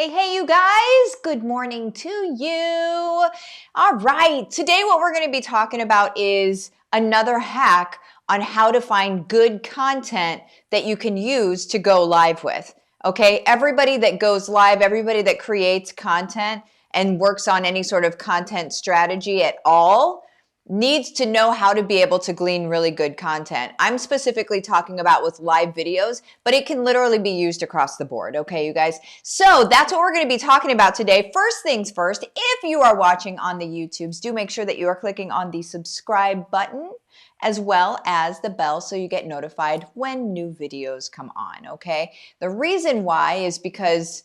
Hey, you guys, good morning to you. All right, today what we're going to be talking about is another hack on how to find good content that you can use to go live with. Okay, everybody that goes live, everybody that creates content and works on any sort of content strategy at all needs to know how to be able to glean really good content. I'm specifically talking about with live videos, but it can literally be used across the board. Okay, you guys. So that's what we're going to be talking about today. First things first, if you are watching on the YouTubes, do make sure that you are clicking on the subscribe button as well as the bell so you get notified when new videos come on. Okay. The reason why is because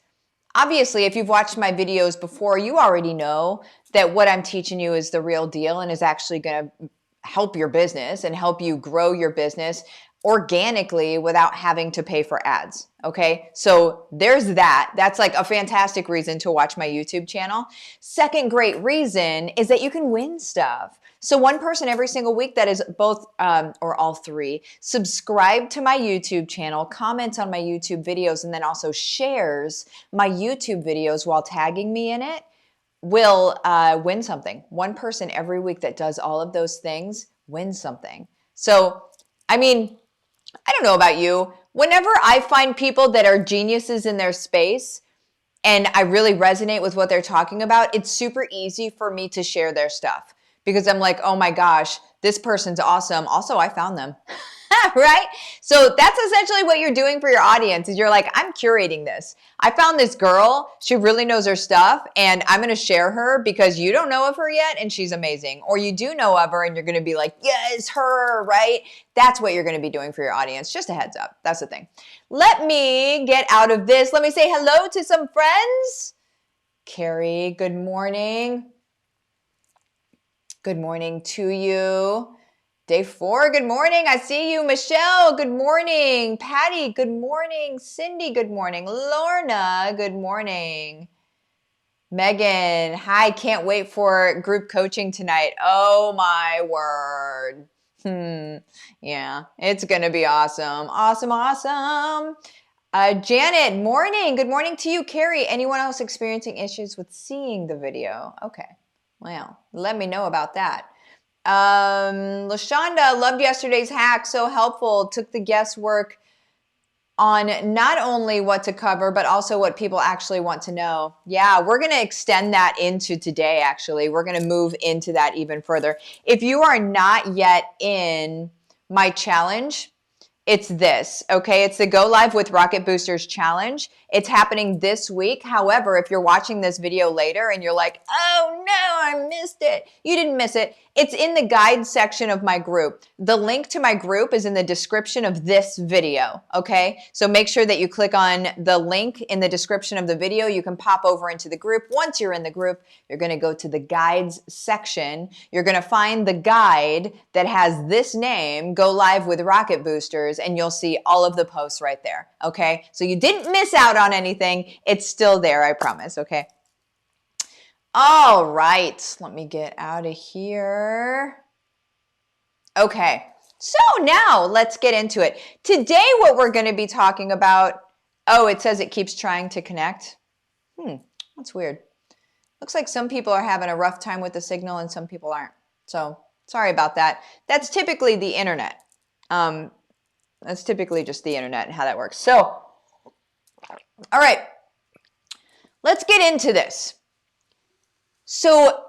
obviously, if you've watched my videos before, you already know that what I'm teaching you is the real deal and is actually going to help your business and help you grow your business organically without having to pay for ads. Okay. So there's that. That's like a fantastic reason to watch my YouTube channel. Second great reason is that you can win stuff. So one person every single week that is both or all three subscribe to my YouTube channel, comments on my YouTube videos, and then also shares my YouTube videos while tagging me in it will win something. One person every week that does all of those things wins something. So, I mean, I don't know about you. Whenever I find people that are geniuses in their space and I really resonate with what they're talking about, it's super easy for me to share their stuff because I'm like, oh my gosh, this person's awesome. Also, I found them. Right? So that's essentially what you're doing for your audience is you're like, I'm curating this. I found this girl. She really knows her stuff and I'm going to share her because you don't know of her yet and she's amazing. Or you do know of her and you're going to be like, yes, her, right? That's what you're going to be doing for your audience. Just a heads up. That's the thing. Let me get out of this. Let me say hello to some friends. Carrie, good morning. Good morning to you. Day 4, good morning. I see you. Michelle, good morning. Patty, good morning. Cindy, good morning. Lorna, good morning. Megan, hi. Can't wait for group coaching tonight. Oh my word. Yeah, it's going to be awesome. Awesome. Janet, morning. Good morning to you. Carrie, anyone else experiencing issues with seeing the video? Okay. Well, let me know about that. LaShonda, loved yesterday's hack. So helpful. Took the guesswork on not only what to cover, but also what people actually want to know. Yeah, we're going to extend that into today, actually. We're going to move into that even further. If you are not yet in my challenge, it's this, okay? It's the Go Live with Rocket Boosters challenge. It's happening this week. However, if you're watching this video later and you're like, oh no, I missed it. You didn't miss it. It's in the guide section of my group. The link to my group is in the description of this video, okay? So make sure that you click on the link in the description of the video. You can pop over into the group. Once you're in the group, you're gonna go to the guides section. You're gonna find the guide that has this name, Go Live with Rocket Boosters, and you'll see all of the posts right there, okay? So you didn't miss out on anything. It's still there, I promise, okay? All right, let me get out of here. Okay, so now let's get into it. Today, what we're going to be talking about, oh, it says it keeps trying to connect. That's weird. Looks like some people are having a rough time with the signal and some people aren't. So sorry about that. That's typically the internet. That's typically just the internet and how that works. So, all right, let's get into this. So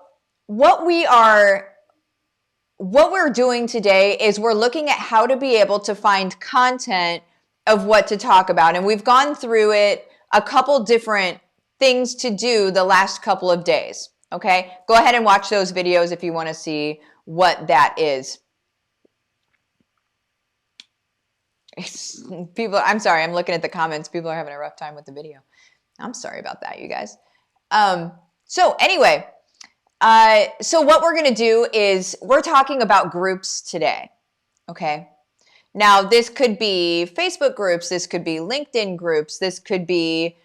what we're doing today is we're looking at how to be able to find content of what to talk about. And we've gone through it, a couple different things to do the last couple of days. Okay, go ahead and watch those videos if you want to see what that is. People, I'm sorry, I'm looking at the comments. People are having a rough time with the video. I'm sorry about that, you guys. So anyway, so what we're going to do is we're talking about groups today. Okay. Now this could be Facebook groups. This could be LinkedIn groups. This could be,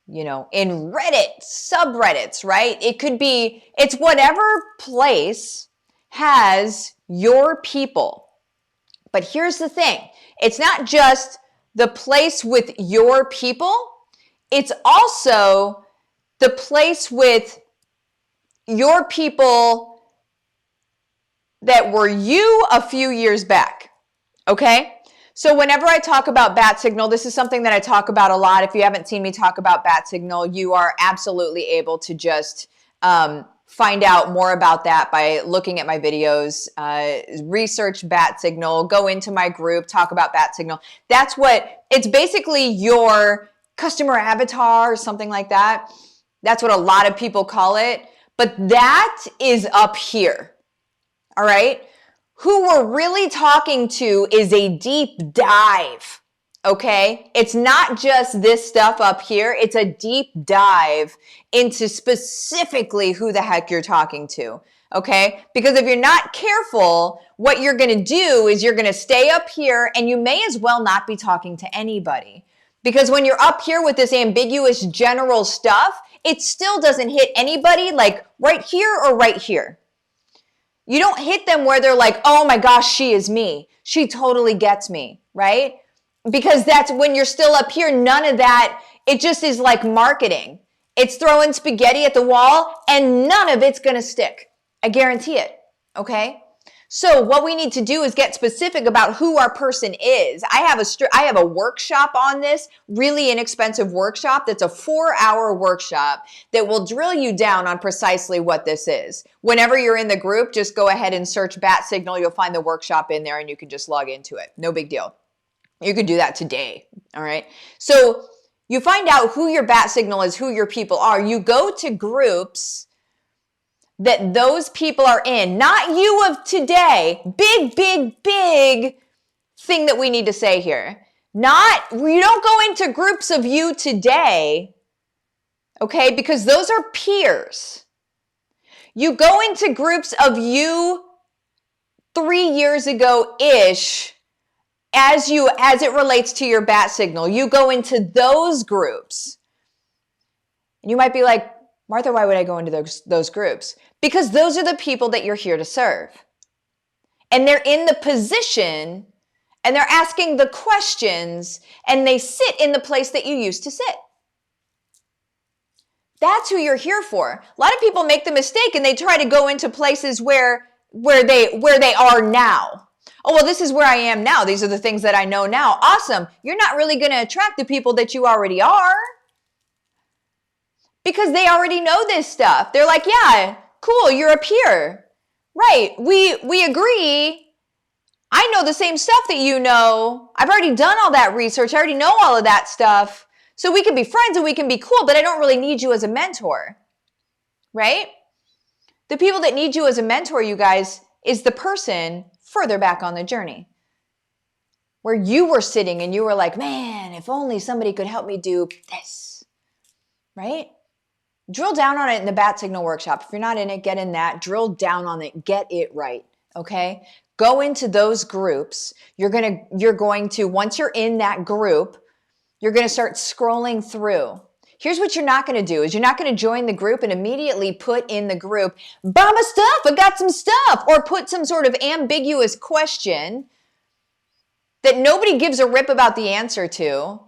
in Reddit, subreddits, right? It could be, it's whatever place has your people. But here's the thing. It's not just the place with your people. It's also the place with your people that were you a few years back, okay? So whenever I talk about bat signal, this is something that I talk about a lot. If you haven't seen me talk about bat signal, you are absolutely able to just find out more about that by looking at my videos, research bat signal, go into my group, talk about bat signal. That's what, it's basically your customer avatar or something like that. That's what a lot of people call it. But that is up here, all right? Who we're really talking to is a deep dive, okay? It's not just this stuff up here. It's a deep dive into specifically who the heck you're talking to, okay? Because if you're not careful, what you're going to do is you're going to stay up here and you may as well not be talking to anybody. Because when you're up here with this ambiguous general stuff, it still doesn't hit anybody like right here or right here. You don't hit them where they're like, oh my gosh, she is me. She totally gets me, right? Because that's when you're still up here, none of that, it just is like marketing. It's throwing spaghetti at the wall and none of it's going to stick. I guarantee it, okay? So what we need to do is get specific about who our person is. I have a workshop on this, really inexpensive workshop. That's a 4-hour workshop that will drill you down on precisely what this is. Whenever you're in the group, just go ahead and search bat signal. You'll find the workshop in there and you can just log into it. No big deal. You could do that today. All right. So you find out who your bat signal is, who your people are. You go to groups that those people are in, not you of today. Big thing that we need to say here. You don't go into groups of you today, okay? Because those are peers. You go into groups of you 3 years ago-ish as it relates to your bat signal. You go into those groups. And you might be like, Martha, why would I go into those groups? Because those are the people that you're here to serve. And they're in the position and they're asking the questions and they sit in the place that you used to sit. That's who you're here for. A lot of people make the mistake and they try to go into places where they are now. Oh, well, this is where I am now. These are the things that I know now. Awesome. You're not really going to attract the people that you already are. Because they already know this stuff. They're like, yeah, cool, you're a peer. Right, we agree. I know the same stuff that you know. I've already done all that research. I already know all of that stuff. So we can be friends and we can be cool, but I don't really need you as a mentor. Right? The people that need you as a mentor, you guys, is the person further back on the journey. Where you were sitting and you were like, man, if only somebody could help me do this. Right? Drill down on it in the bat signal workshop. If you're not in it, get in that. Drill down on it. Get it right. Okay? Go into those groups. You're going to, once you're in that group, you're going to start scrolling through. Here's what you're not going to do is you're not going to join the group and immediately put in the group, buy my stuff, I got some stuff, or put some sort of ambiguous question that nobody gives a rip about the answer to.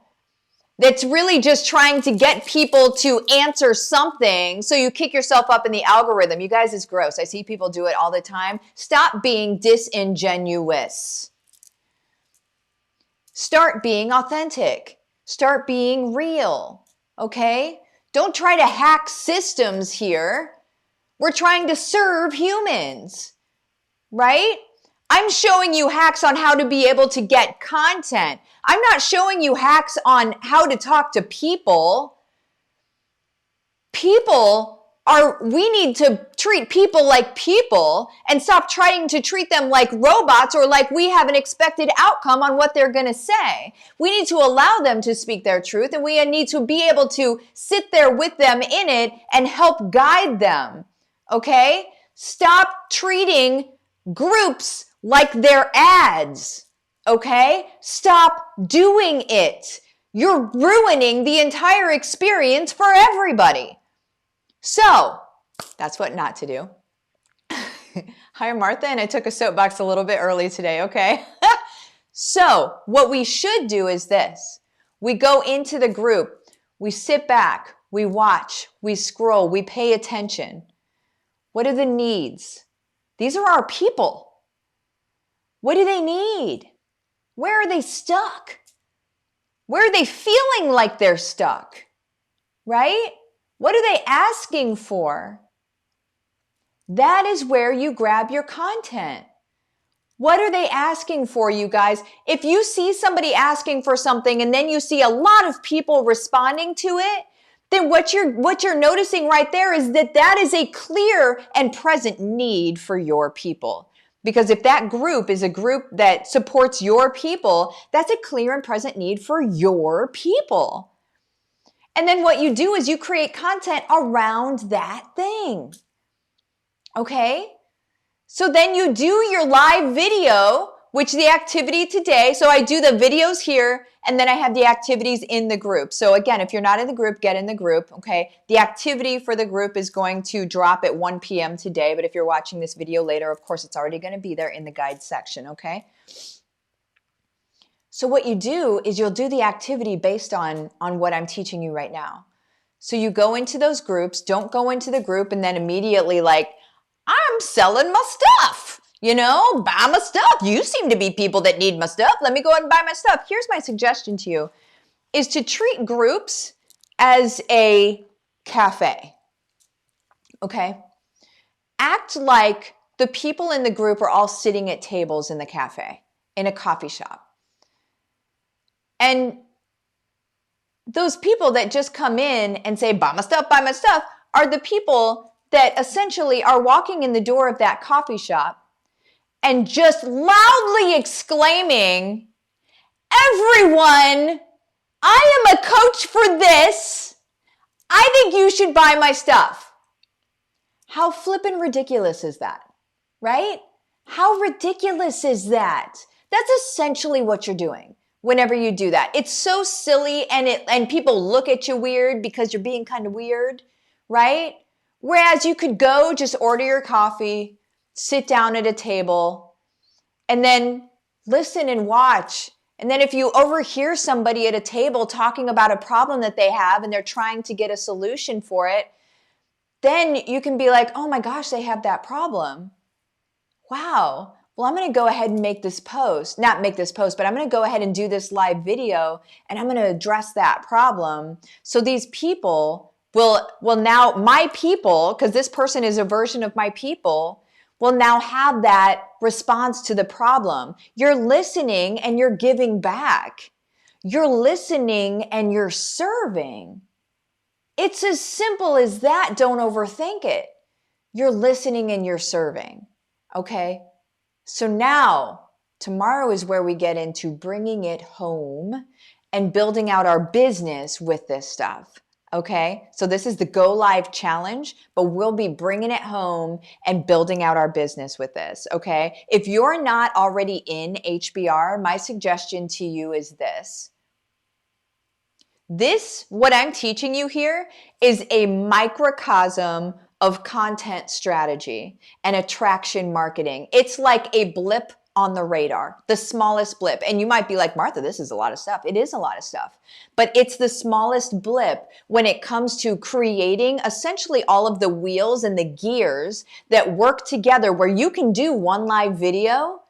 That's really just trying to get people to answer something so you kick yourself up in the algorithm. You guys, it's gross. I see people do it all the time. Stop being disingenuous. Start being authentic. Start being real, okay? Don't try to hack systems here. We're trying to serve humans, right? I'm showing you hacks on how to be able to get content. I'm not showing you hacks on how to talk to people. We need to treat people like people and stop trying to treat them like robots or like we have an expected outcome on what they're going to say. We need to allow them to speak their truth and we need to be able to sit there with them in it and help guide them. Okay? Stop treating groups like they're ads. Okay? Stop doing it. You're ruining the entire experience for everybody. So, that's what not to do. Hi, Martha, and I took a soapbox a little bit early today, okay? So, what we should do is this. We go into the group. We sit back, we watch, we scroll, we pay attention. What are the needs? These are our people. What do they need? Where are they stuck? Where are they feeling like they're stuck? Right? What are they asking for? That is where you grab your content. What are they asking for, you guys? If you see somebody asking for something and then you see a lot of people responding to it, then what you're noticing right there is that is a clear and present need for your people. Because if that group is a group that supports your people, that's a clear and present need for your people. And then what you do is you create content around that thing. Okay? So then you do your live video, which the activity today, so I do the videos here, and then I have the activities in the group. So again, if you're not in the group, get in the group, okay? The activity for the group is going to drop at 1 p.m. today, but if you're watching this video later, of course, it's already going to be there in the guide section, okay? So what you do is you'll do the activity based on what I'm teaching you right now. So you go into those groups, don't go into the group and then immediately like, I'm selling my stuff, buy my stuff. You seem to be people that need my stuff. Let me go ahead and buy my stuff. Here's my suggestion to you is to treat groups as a cafe, okay? Act like the people in the group are all sitting at tables in the cafe, in a coffee shop. And those people that just come in and say, buy my stuff, are the people that essentially are walking in the door of that coffee shop and just loudly exclaiming, everyone, I am a coach for this. I think you should buy my stuff. How flippin' ridiculous is that, right? How ridiculous is that? That's essentially what you're doing. Whenever you do that, it's so silly and people look at you weird because you're being kind of weird, right? Whereas you could go just order your coffee, sit down at a table, and then listen and watch. And then if you overhear somebody at a table talking about a problem that they have and they're trying to get a solution for it, then you can be like, oh my gosh, they have that problem. Wow. Well, I'm going to go ahead and make this post, not make this post, but I'm going to go ahead and do this live video and I'm going to address that problem. So these people will now, my people, because this person is a version of my people, will now have that response to the problem. You're listening and you're giving back. You're listening and you're serving. It's as simple as that. Don't overthink it. You're listening and you're serving. Okay? So now, tomorrow is where we get into bringing it home and building out our business with this stuff, okay? So this is the Go Live Challenge, but we'll be bringing it home and building out our business with this, okay? If you're not already in HBR, my suggestion to you is this. What I'm teaching you here is a microcosm of content strategy and attraction marketing. It's like a blip on the radar, the smallest blip. And you might be like, Martha, this is a lot of stuff. It is a lot of stuff, but it's the smallest blip when it comes to creating essentially all of the wheels and the gears that work together where you can do one live video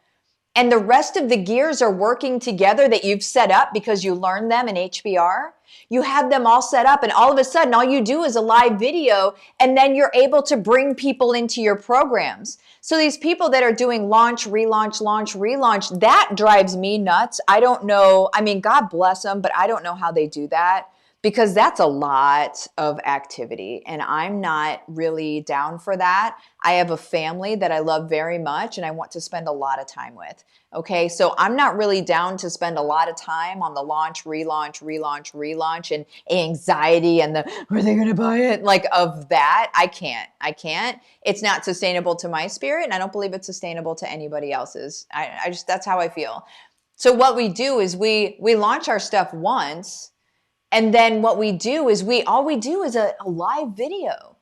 and the rest of the gears are working together that you've set up because you learned them in HBR. You have them all set up and all of a sudden all you do is a live video and then you're able to bring people into your programs. So these people that are doing launch, relaunch, that drives me nuts. I don't know. I mean, God bless them, but I don't know how they do that because that's a lot of activity and I'm not really down for that. I have a family that I love very much and I want to spend a lot of time with. Okay, so I'm not really down to spend a lot of time on the launch, relaunch, and anxiety and the, are they going to buy it? Like of that, I can't. It's not sustainable to my spirit and I don't believe it's sustainable to anybody else's. I just, that's how I feel. So what we do is we launch our stuff once and then what we do is all we do is a live video.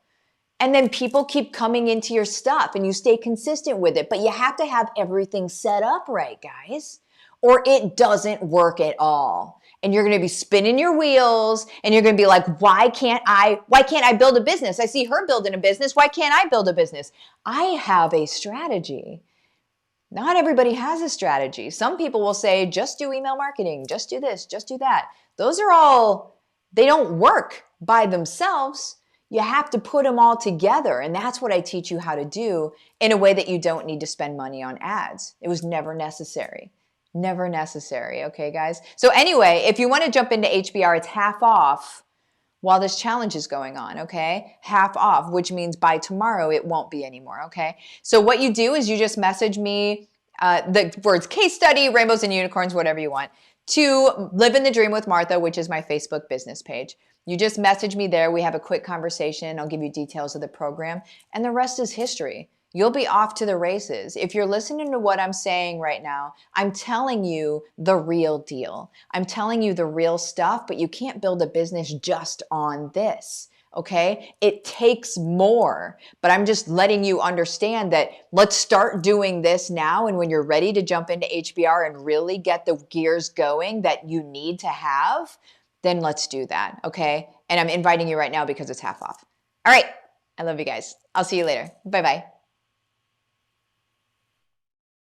And then people keep coming into your stuff and you stay consistent with it. But you have to have everything set up right, guys, or it doesn't work at all. and you're going to be spinning your wheels and you're going to be like, why can't I build a business? I see her building a business. Why can't I build a business? I have a strategy. Not everybody has a strategy. Some people will say, just do email marketing, just do this, just do that. Those are all, they don't work by themselves. You have to put them all together. And that's what I teach you how to do in a way that you don't need to spend money on ads. It was never necessary. Never necessary. Okay, guys? So anyway, if you want to jump into HBR, it's half off while this challenge is going on, okay? Half off, which means by tomorrow it won't be anymore, okay? So what you do is you just message me the words case study, rainbows and unicorns, whatever you want, to Livin the Dream with Martha, which is my Facebook business page. You just message me there. We have a quick conversation. I'll give you details of the program, and the rest is history. You'll be off to the races. If you're listening to what I'm saying right now, I'm telling you the real deal. I'm telling you the real stuff, but you can't build a business just on this, okay? It takes more, but I'm just letting you understand that let's start doing this now, and when you're ready to jump into HBR and really get the gears going that you need to have, then let's do that, okay? And I'm inviting you right now because it's half off. All right, I love you guys. I'll see you later. Bye-bye.